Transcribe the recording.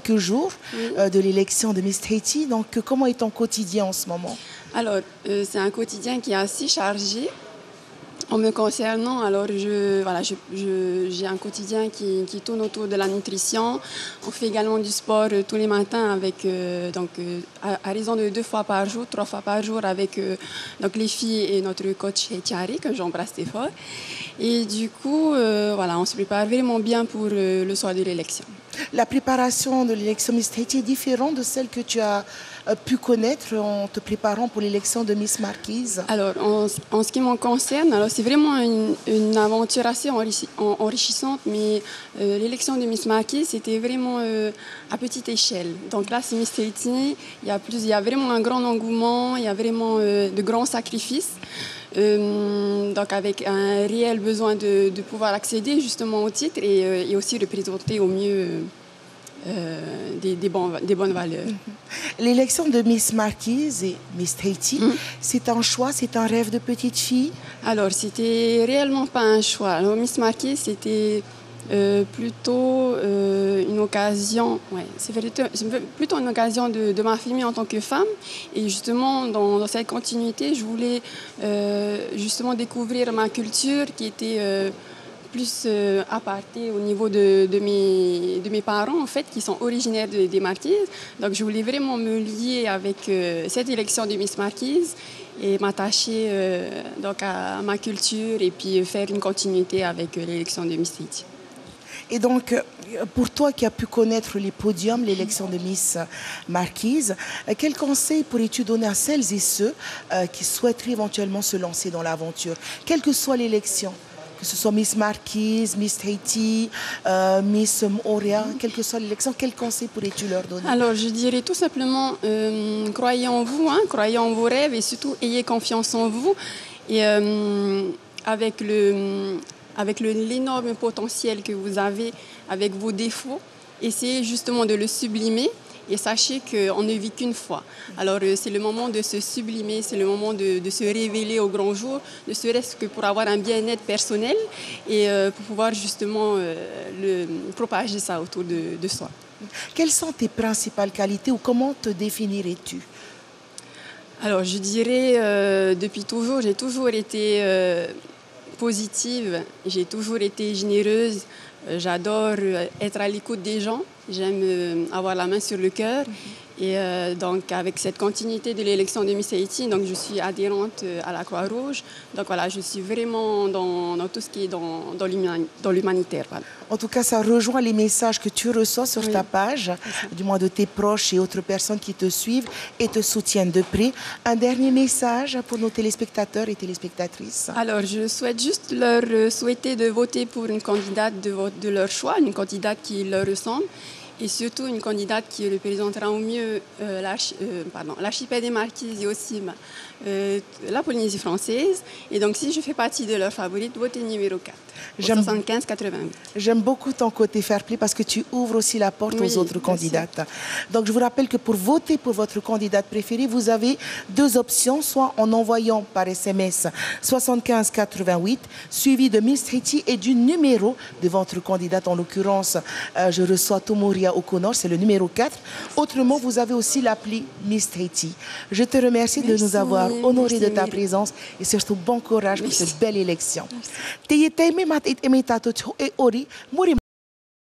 quelques jours de l'élection de Miss Tahiti. Donc, comment est ton quotidien en ce moment? Alors, c'est un quotidien qui est assez chargé. En me concernant, alors j'ai un quotidien qui tourne autour de la nutrition. On fait également du sport tous les matins avec à raison de 2 fois par jour, 3 fois par jour avec donc les filles et notre coach Tiari que j'embrasse très fort. Et du coup, on se prépare vraiment bien pour le soir de l'élection. La préparation de l'élection Miss Tahiti est différente de celle que tu as pu connaître en te préparant pour l'élection de Miss Marquise? Alors, en ce qui me concerne, alors c'est vraiment une aventure assez enrichissante, mais l'élection de Miss Marquise, c'était vraiment à petite échelle. Donc là, c'est Miss Tahiti, il y a vraiment un grand engouement, il y a vraiment de grands sacrifices. Donc avec un réel besoin de pouvoir accéder justement au titre et aussi représenter au mieux des bonnes valeurs. L'élection de Miss Marquise et Miss Tahiti, c'est un choix, c'est un rêve de petite fille? Alors, c'était réellement pas un choix. Alors, Miss Marquise, c'était plutôt une occasion, c'est plutôt une occasion de m'affirmer en tant que femme. Et justement, dans cette continuité, je voulais justement découvrir ma culture qui était plus aparté au niveau de mes parents, en fait, qui sont originaires des Marquises. Donc, je voulais vraiment me lier avec cette élection de Miss Marquise et m'attacher donc à ma culture et puis faire une continuité avec l'élection de Miss Tahiti. Et donc, pour toi qui as pu connaître les podiums, l'élection de Miss Marquise, quel conseil pourrais-tu donner à celles et ceux qui souhaiteraient éventuellement se lancer dans l'aventure, quelle que soit l'élection? Que ce soit Miss Marquise, Miss Tahiti, Miss Auréa, quelle que soit l'élection, quel conseil pourrais-tu leur donner? Alors, je dirais tout simplement, croyez en vous, croyez en vos rêves et surtout, ayez confiance en vous. Et avec l'énorme potentiel que vous avez, avec vos défauts, essayez justement de le sublimer. Et sachez qu'on ne vit qu'une fois. Alors, c'est le moment de se sublimer, c'est le moment de se révéler au grand jour, ne serait-ce que pour avoir un bien-être personnel et pour pouvoir justement propager ça autour de soi. Quelles sont tes principales qualités ou comment te définirais-tu? Alors, je dirais, depuis toujours, j'ai toujours été positive, j'ai toujours été généreuse. J'adore être à l'écoute des gens. J'aime avoir la main sur le cœur. Et donc, avec cette continuité de l'élection de Miss Tahiti, donc je suis adhérente à la Croix-Rouge. Donc voilà, je suis vraiment dans tout ce qui est dans l'humanitaire. Voilà. En tout cas, ça rejoint les messages que tu reçois sur ta page, du moins de tes proches et autres personnes qui te suivent et te soutiennent de près. Un dernier message pour nos téléspectateurs et téléspectatrices? Alors, je souhaite juste leur souhaiter de voter pour une candidate de leur choix, une candidate qui leur ressemble. Et surtout une candidate qui représentera au mieux l'archipel des Marquises et aussi la Polynésie française. Et donc, si je fais partie de leur favorite, votez numéro 4, 75-88. J'aime beaucoup ton côté fair-play parce que tu ouvres aussi la porte aux autres candidates. Donc, je vous rappelle que pour voter pour votre candidate préférée, vous avez 2 options, soit en envoyant par SMS 75-88, suivi de Miss Tahiti et du numéro de votre candidate. En l'occurrence, je reçois Tomoria Okonor, c'est le numéro 4. Autrement, vous avez aussi l'appli Miss Tahiti. Je te remercie de nous avoir honoré de ta présence et surtout bon courage pour cette belle élection.